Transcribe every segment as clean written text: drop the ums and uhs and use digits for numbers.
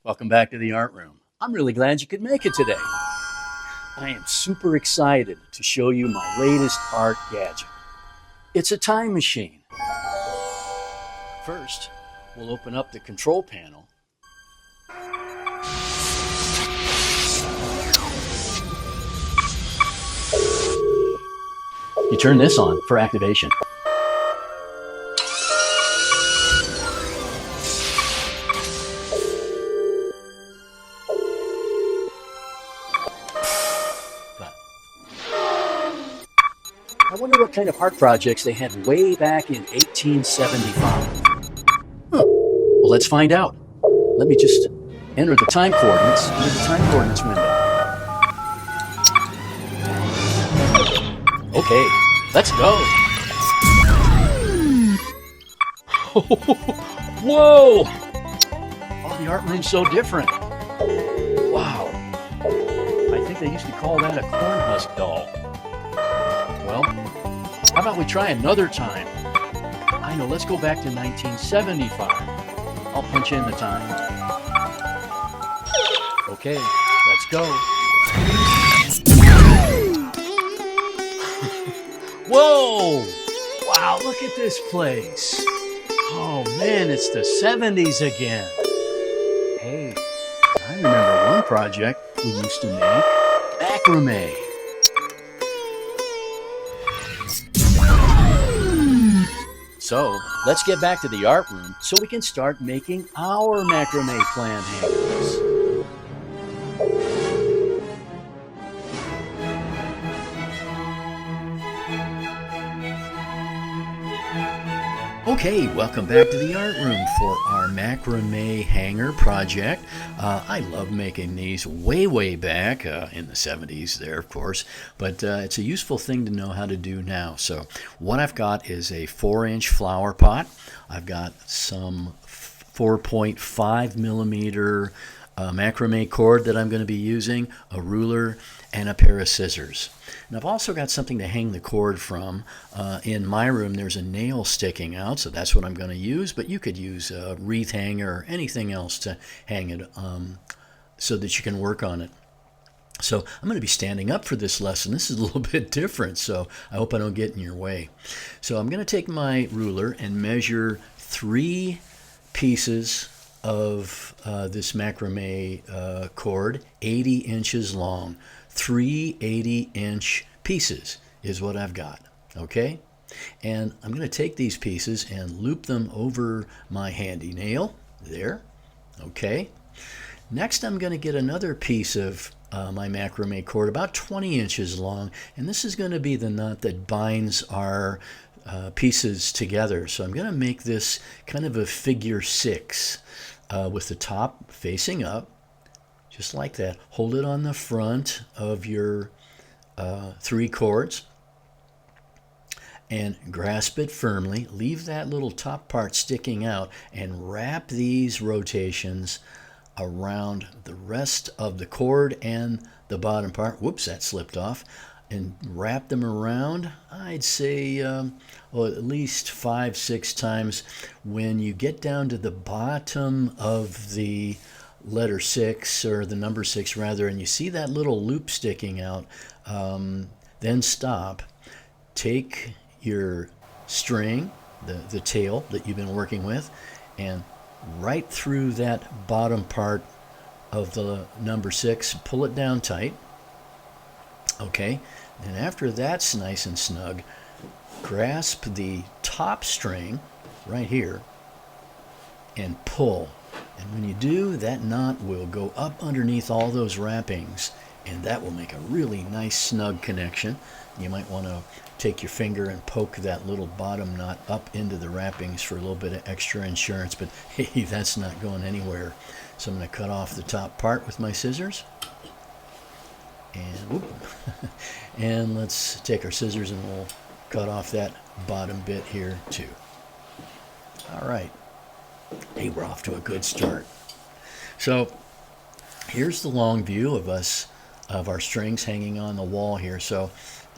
Welcome back to the art room. I'm really glad you could make it today. I am super excited to show you my latest art gadget. It's a time machine. First, we'll open up the control panel. You turn this on for activation. I wonder what kind of art projects they had way back in 1875. Well, let's find out. Let me just enter the time coordinates into the time coordinates window. Okay, let's go. Whoa! Oh, the art room's so different. Wow. I think they used to call that a cornhusk doll. Well, how about we try another time? I know, let's go back to 1975. I'll punch in the time. Okay, let's go. Whoa! Wow, look at this place. Oh man, it's the 70s again. Hey, I remember one project we used to make, macrame. So let's get back to the art room so we can start making our macrame plant hangers. Okay, welcome back to the art room for our macrame hanger project. I love making these way back in the 70s there, of course, but it's a useful thing to know how to do now. So what I've got is a 4-inch flower pot. I've got some 4.5 millimeter macrame cord that I'm going to be using, a ruler, and a pair of scissors. And I've also got something to hang the cord from. In my room there's a nail sticking out, so that's what I'm going to use, but you could use a wreath hanger or anything else to hang it so that you can work on it. So I'm going to be standing up for this lesson. This is a little bit different, so I hope I don't get in your way. So I'm going to take my ruler and measure 3 pieces of this macrame cord, 80 inches long. 3 80-inch pieces is what I've got, okay? And I'm going to take these pieces and loop them over my handy nail, there, okay? Next I'm going to get another piece of my macrame cord, about 20 inches long, and this is going to be the knot that binds our pieces together. So I'm going to make this kind of a figure 6 with the top facing up, just like that. Hold it on the front of your 3 cords and grasp it firmly. Leave that little top part sticking out and wrap these rotations around the rest of the cord and the bottom part. Whoops, that slipped off. And wrap them around, I'd say, well, at least 5-6 times. When you get down to the bottom of the letter 6, or the number 6 rather, and you see that little loop sticking out, then stop. Take your string, the tail that you've been working with, and right through that bottom part of the number 6, pull it down tight. Okay, and after that's nice and snug, grasp the top string right here and pull. And when you do, that knot will go up underneath all those wrappings, and that will make a really nice snug connection. You might want to take your finger and poke that little bottom knot up into the wrappings for a little bit of extra insurance, but hey, that's not going anywhere. So I'm going to cut off the top part with my scissors. And, and let's take our scissors and we'll cut off that bottom bit here too. All right. Hey, we're off to a good start. So here's the long view of our strings hanging on the wall here. So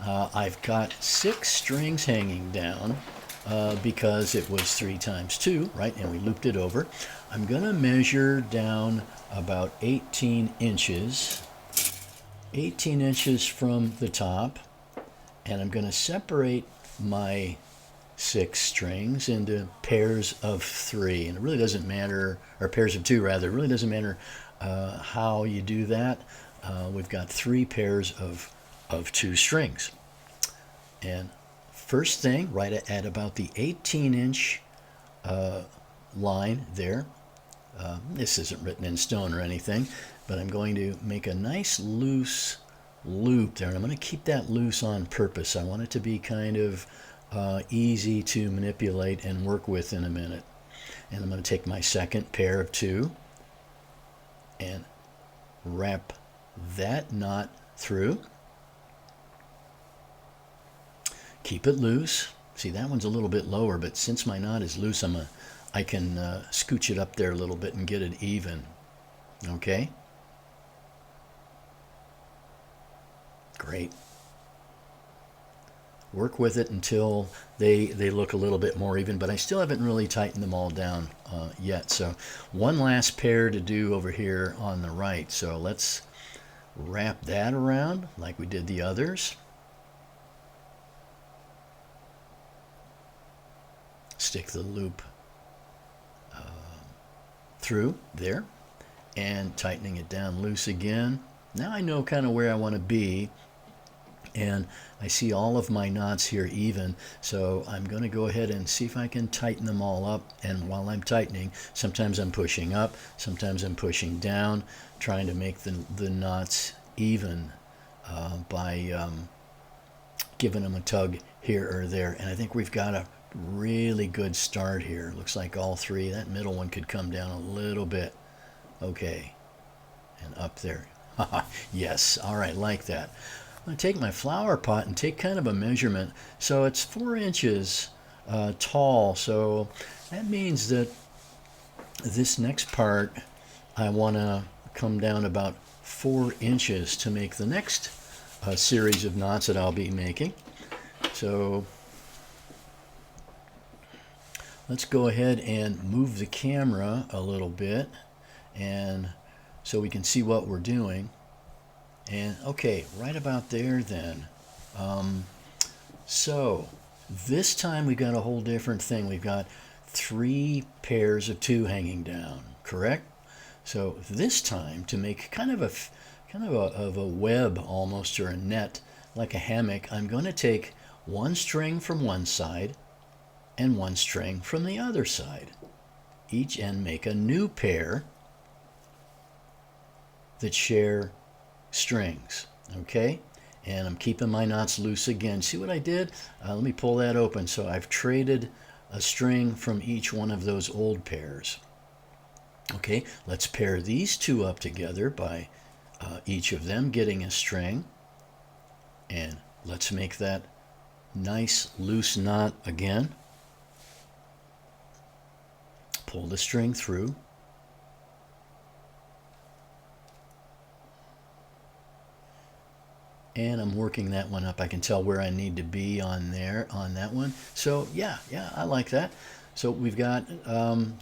I've got 6 strings hanging down because it was 3 times 2, right? And we looped it over. I'm going to measure down about 18 inches. 18 inches from the top, and I'm going to separate my 6 strings into pairs of 3, and it really doesn't matter, or pairs of 2 rather, it really doesn't matter how you do that. We've got 3 pairs of 2 strings, and first thing, right at about the 18-inch line there, this isn't written in stone or anything, but I'm going to make a nice loose loop there, and I'm going to keep that loose on purpose. I want it to be kind of easy to manipulate and work with in a minute. And I'm going to take my second pair of 2 and wrap that knot through. Keep it loose. See, that one's a little bit lower, but since my knot is loose, I can scooch it up there a little bit and get it even. Okay? Great. Work with it until they look a little bit more even, but I still haven't really tightened them all down yet. So one last pair to do over here on the right. So let's wrap that around like we did the others. Stick the loop through there and tightening it down loose again. Now I know kind of where I want to be, and I see all of my knots here even, so I'm going to go ahead and see if I can tighten them all up. And while I'm tightening, sometimes I'm pushing up, sometimes I'm pushing down, trying to make the knots even by giving them a tug here or there. And I think we've got a really good start here. Looks like all 3. That middle one could come down a little bit. Okay, and up there. Yes, all right, like that. I'm going to take my flower pot and take kind of a measurement. So it's 4 inches tall, so that means that this next part I want to come down about 4 inches to make the next series of knots that I'll be making. So let's go ahead and move the camera a little bit, and so we can see what we're doing. And okay, right about there then. So this time we got a whole different thing. We've got 3 pairs of 2 hanging down, correct? So this time, to make kind of a web almost, or a net, like a hammock, I'm going to take 1 string from one side and 1 string from the other side, each, and make a new pair that share strings. Okay, and I'm keeping my knots loose again. See what I did? Let me pull that open. So I've traded a string from each one of those old pairs. Okay, let's pair these 2 up together by each of them getting a string, and let's make that nice loose knot again. Pull the string through. And I'm working that one up. I can tell where I need to be on there, on that one. So yeah, I like that. So we've got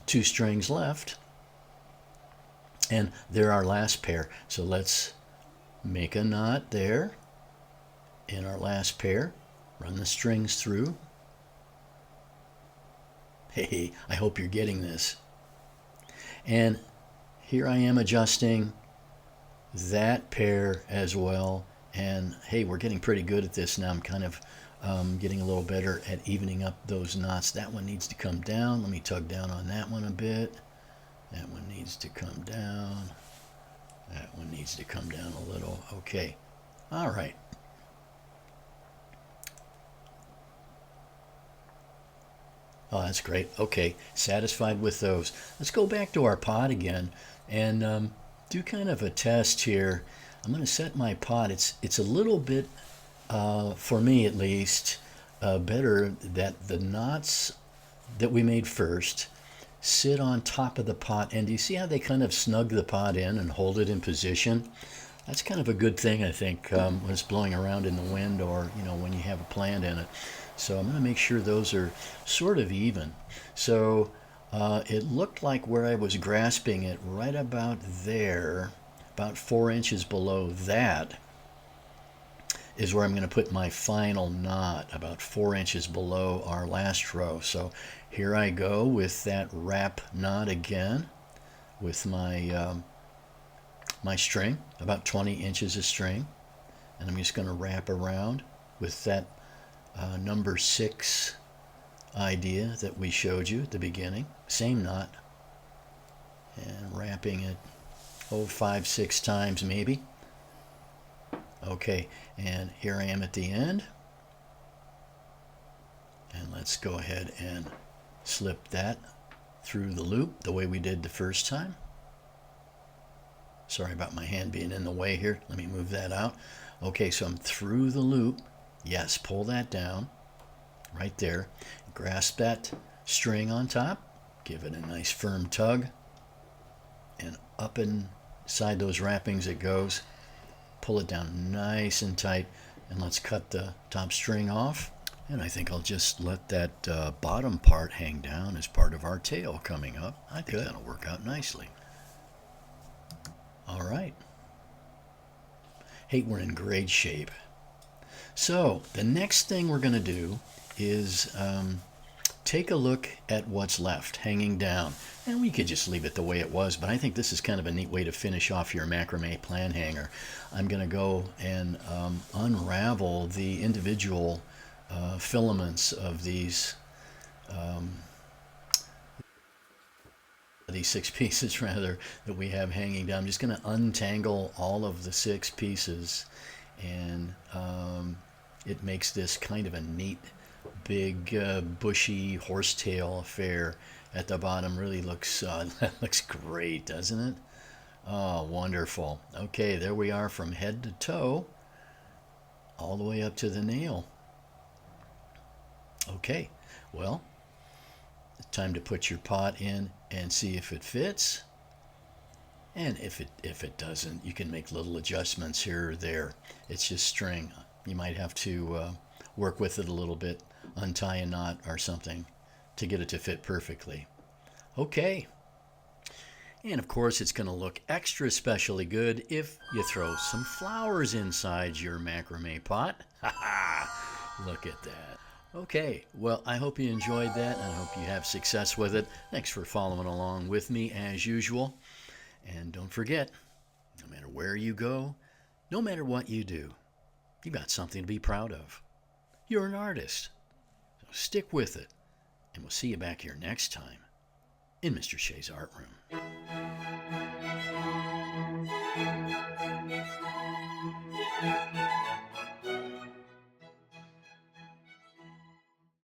2 strings left, and they're our last pair. So let's make a knot there in our last pair, run the strings through. Hey, I hope you're getting this. And here I am adjusting that pair as well. And hey, we're getting pretty good at this now. I'm kind of getting a little better at evening up those knots. That one needs to come down. Let me tug down on that one a bit. That one needs to come down. That one needs to come down a little. Okay. All right. Oh, that's great. Okay, satisfied with those. Let's go back to our pot again and do kind of a test here. I'm going to set my pot. It's a little bit, for me at least, better that the knots that we made first sit on top of the pot. And do you see how they kind of snug the pot in and hold it in position? That's kind of a good thing, I think, when it's blowing around in the wind, or when you have a plant in it. So I'm going to make sure those are sort of even. So it looked like where I was grasping it right about there, about 4 inches below that, is where I'm going to put my final knot, about 4 inches below our last row. So here I go with that wrap knot again with my my string, about 20 inches of string, and I'm just going to wrap around with that number 6 idea that we showed you at the beginning. Same knot, and wrapping it 5, 6 times maybe. Okay, and here I am at the end, and let's go ahead and slip that through the loop the way we did the first time. Sorry about my hand being in the way here. Let me move that out. Okay, so I'm through the loop. Yes, pull that down right there. Grasp that string on top. Give it a nice firm tug. And up inside those wrappings it goes. Pull it down nice and tight. And let's cut the top string off. And I think I'll just let that bottom part hang down as part of our tail coming up. I think that'll work out nicely. All right. Hey, we're in great shape. So the next thing we're going to do is take a look at what's left hanging down. And we could just leave it the way it was, but I think this is kind of a neat way to finish off your macrame plan hanger. I'm going to go and unravel the individual filaments of these 6 pieces rather that we have hanging down. I'm just going to untangle all of the 6 pieces, and it makes this kind of a neat big bushy horsetail affair at the bottom. Really looks that looks great, doesn't it? Oh, wonderful. Okay, there we are from head to toe all the way up to the nail. Okay, well, time to put your pot in and see if it fits. And if it doesn't, you can make little adjustments here or there. It's just string. You might have to work with it a little bit, untie a knot or something to get it to fit perfectly. Okay. And of course, it's going to look extra especially good if you throw some flowers inside your macrame pot. Ha ha! Look at that. Okay, well, I hope you enjoyed that, and I hope you have success with it. Thanks for following along with me as usual. And don't forget, no matter where you go, no matter what you do, you got something to be proud of. You're an artist. So stick with it, and we'll see you back here next time in Mr. Shay's Art Room.